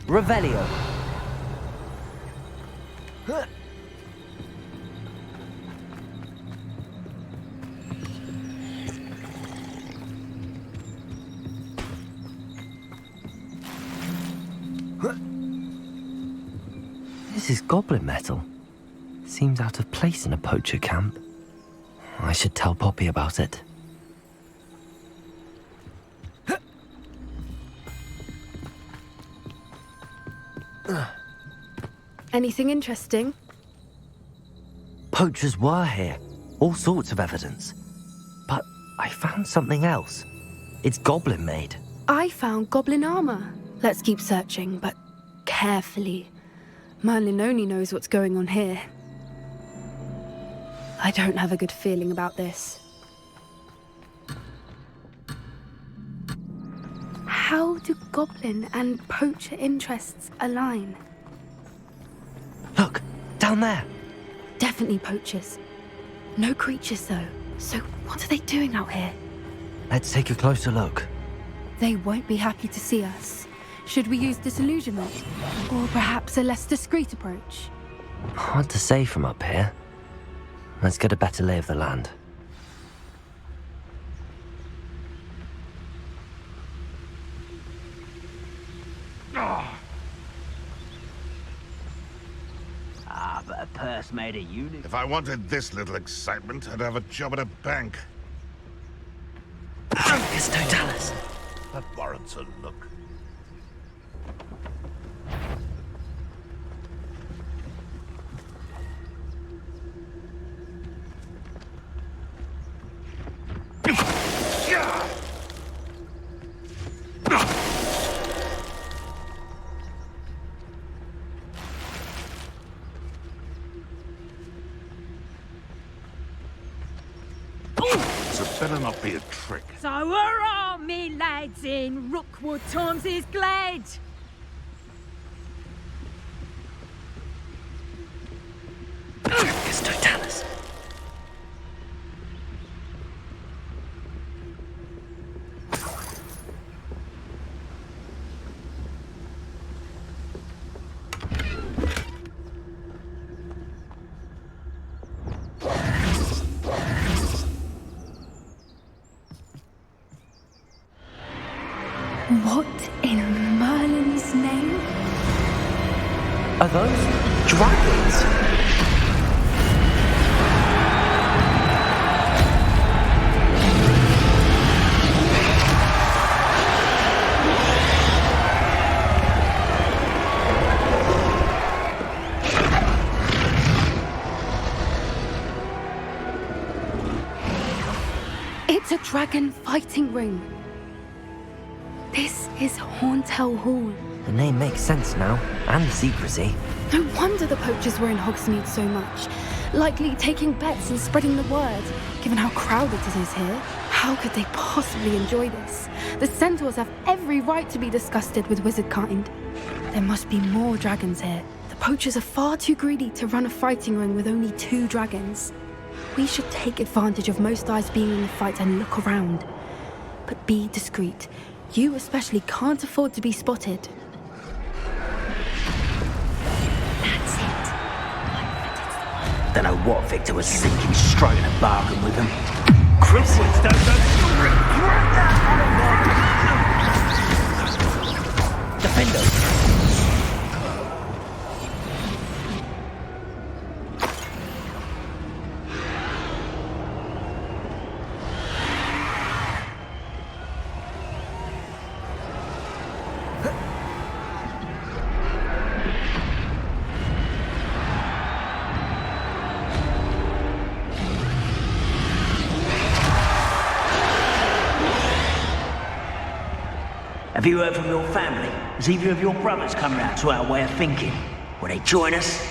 Speaker 2: Revelio. This is goblin metal. Seems out of place in a poacher camp. I should tell Poppy about it.
Speaker 10: Anything interesting?
Speaker 2: Poachers were here. All sorts of evidence. But I found something else. It's goblin made.
Speaker 10: I found goblin armor. Let's keep searching, but carefully. Merlin only knows what's going on here. I don't have a good feeling about this. How do goblin and poacher interests align?
Speaker 2: Look, down there.
Speaker 10: Definitely poachers. No creatures, though. So what are they doing out here?
Speaker 2: Let's take a closer look.
Speaker 10: They won't be happy to see us. Should we use disillusionment? Or perhaps a less discreet approach?
Speaker 2: Hard to say from up here. Let's get a better lay of the land.
Speaker 9: But a purse made of unicorn.
Speaker 19: If I wanted this little excitement, I'd have a job at a bank.
Speaker 2: It's Totalis.
Speaker 19: That warrants a look. Better not be a trick.
Speaker 17: So hurrah, me lads in Rookwood times is glad.
Speaker 2: It's Totalis.
Speaker 10: What in Merlin's name?
Speaker 2: Are those dragons?
Speaker 10: It's a dragon fighting ring. This is Hauntel Hall.
Speaker 2: The name makes sense now, and the secrecy.
Speaker 10: No wonder the poachers were in Hogsmeade so much. Likely taking bets and spreading the word, given how crowded it is here. How could they possibly enjoy this? The centaurs have every right to be disgusted with wizard kind. There must be more dragons here. The poachers are far too greedy to run a fighting ring with only 2 dragons. We should take advantage of most eyes being in the fight and look around. But be discreet. You especially can't afford to be spotted.
Speaker 9: That's it. Don't know what Victor was thinking, striking a bargain with him. Cripples don't regret that. Defender. Have you heard from your family? Has either of your brothers come round to our way of thinking? Will they join us?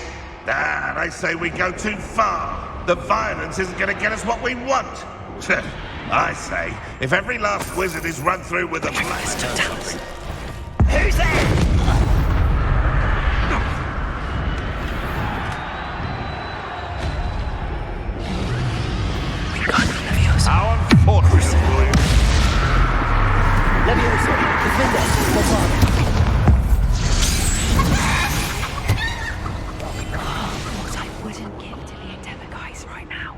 Speaker 19: Nah, they say we go too far. The violence isn't going to get us what we want. I say, if every last wizard is run through with a blast.
Speaker 9: Who's there?
Speaker 19: How unfortunate.
Speaker 2: Levioso, defender, bombard.
Speaker 10: What I wouldn't give to be a Demiguise right now.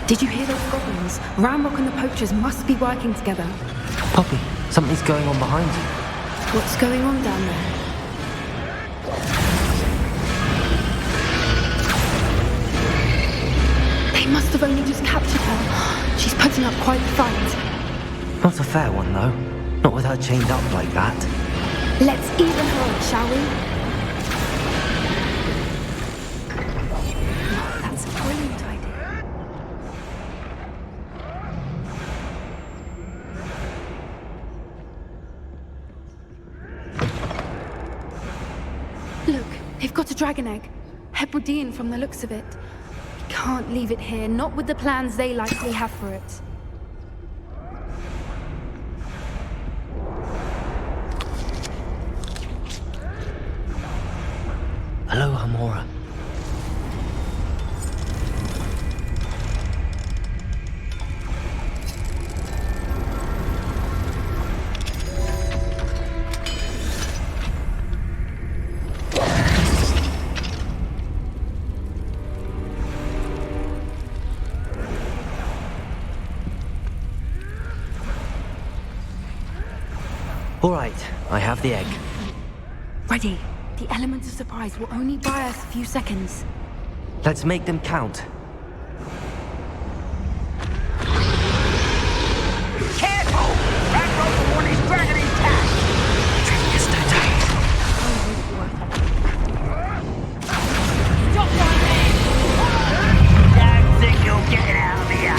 Speaker 10: Did you hear those goblins? Ramrock and the poachers must be working together.
Speaker 2: Poppy, something's going on behind you.
Speaker 10: What's going on down there? They must have only just captured her. She's putting up quite the fight.
Speaker 2: Not a fair one, though. Not with her chained up like that.
Speaker 10: Let's even her, shall we? That's a brilliant idea. Look, they've got a dragon egg. Hebridean from the looks of it. We can't leave it here, not with the plans they likely have for it.
Speaker 2: Hello, Hamora. All right, I have the egg.
Speaker 10: Ready. The element of surprise will only buy us a few seconds.
Speaker 2: Let's make them count.
Speaker 9: Careful! Ramrock one is dragon intact! Stop right there! Don't think you'll get it out of here!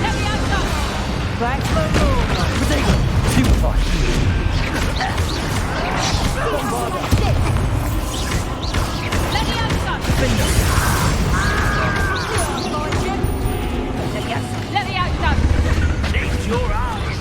Speaker 9: Let me out some! Back to the room! Purify! Let me out some! Let me out some! Lift your eyes!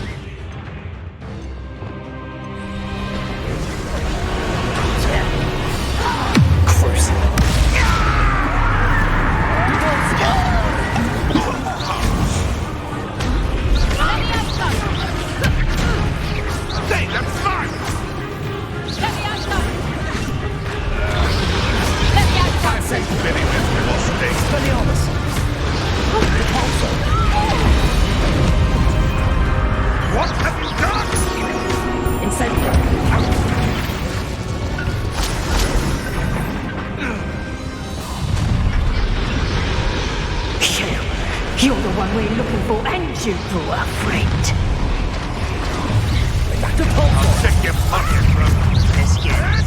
Speaker 19: What have you done?
Speaker 10: Incendio.
Speaker 17: You're the one we're looking for, and you brought a friend.
Speaker 19: I'll check your pocket, brother.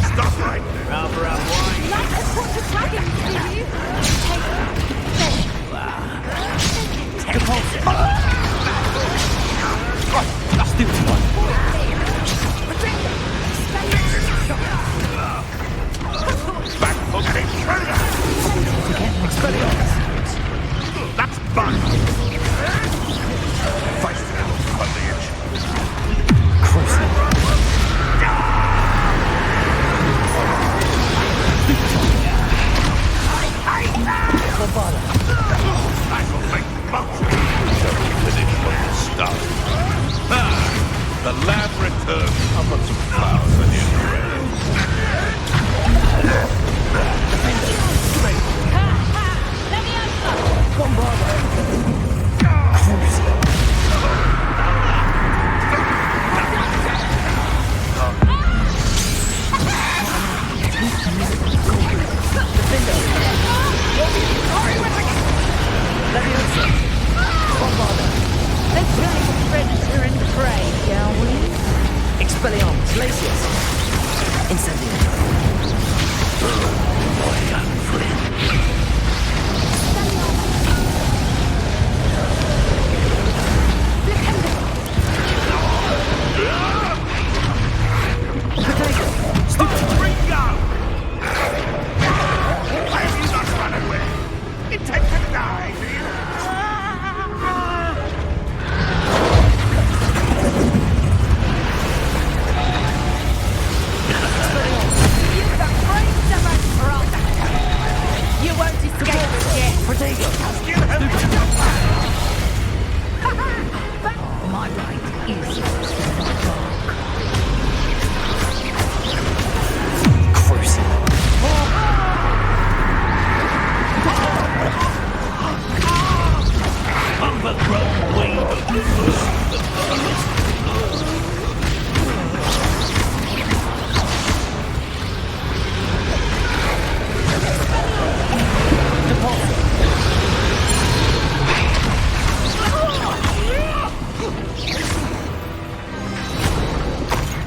Speaker 19: Stop right there.
Speaker 17: Rather unwise. Like to put the dragons, do you?
Speaker 15: Stupid one.
Speaker 19: Back hook That's fun. Feist on the edge. I will make most of you so we finish from the start. The lab returns. I'll put some flowers on your grave.
Speaker 17: Let's play predator and prey, shall we?
Speaker 2: Expelliarmus, Glacius. Incendiary.
Speaker 19: Why have you not run away? Intend to die, do you?
Speaker 17: You won't escape yet. My right is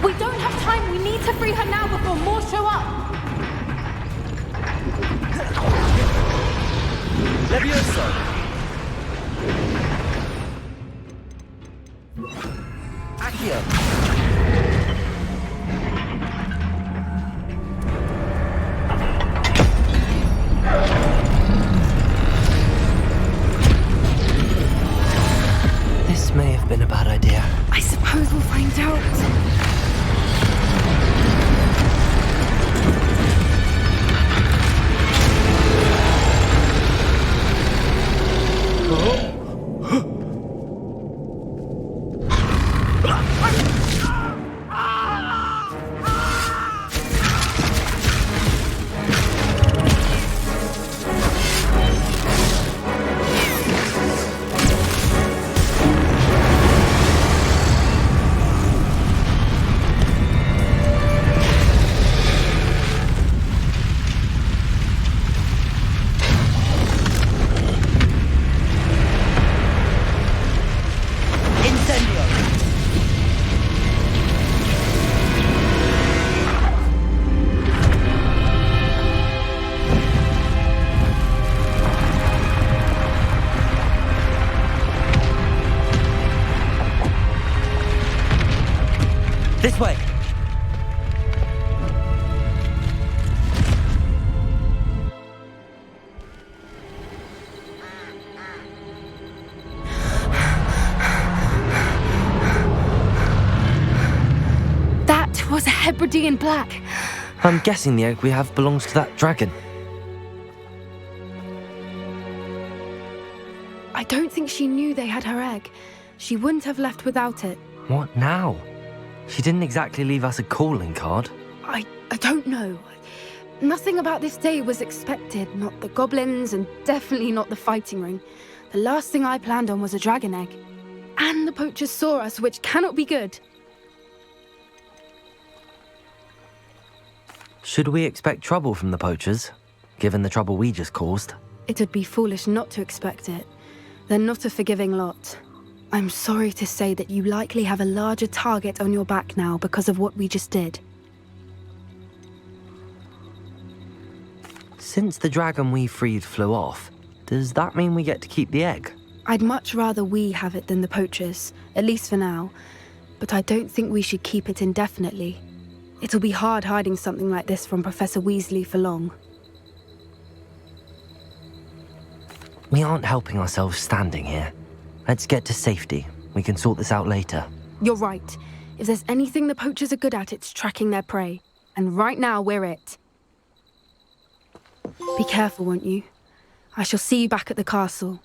Speaker 10: We don't have time. We need to free her now before more show up.
Speaker 2: Levioso. Accio. This may have been a bad idea.
Speaker 10: I suppose we'll find out.
Speaker 2: This way.
Speaker 10: That was a Hebridean black.
Speaker 2: I'm guessing the egg we have belongs to that dragon.
Speaker 10: I don't think she knew they had her egg. She wouldn't have left without it.
Speaker 2: What now? She didn't exactly leave us a calling card.
Speaker 10: I don't know. Nothing about this day was expected. Not the goblins, and definitely not the fighting ring. The last thing I planned on was a dragon egg. And the poachers saw us, which cannot be good.
Speaker 2: Should we expect trouble from the poachers, given the trouble we just caused?
Speaker 10: It would be foolish not to expect it. They're not a forgiving lot. I'm sorry to say that you likely have a larger target on your back now because of what we just did.
Speaker 2: Since the dragon we freed flew off, does that mean we get to keep the egg?
Speaker 10: I'd much rather we have it than the poachers, at least for now. But I don't think we should keep it indefinitely. It'll be hard hiding something like this from Professor Weasley for long.
Speaker 2: We aren't helping ourselves standing here. Let's get to safety. We can sort this out later.
Speaker 10: You're right. If there's anything the poachers are good at, it's tracking their prey. And right now, we're it. Be careful, won't you? I shall see you back at the castle.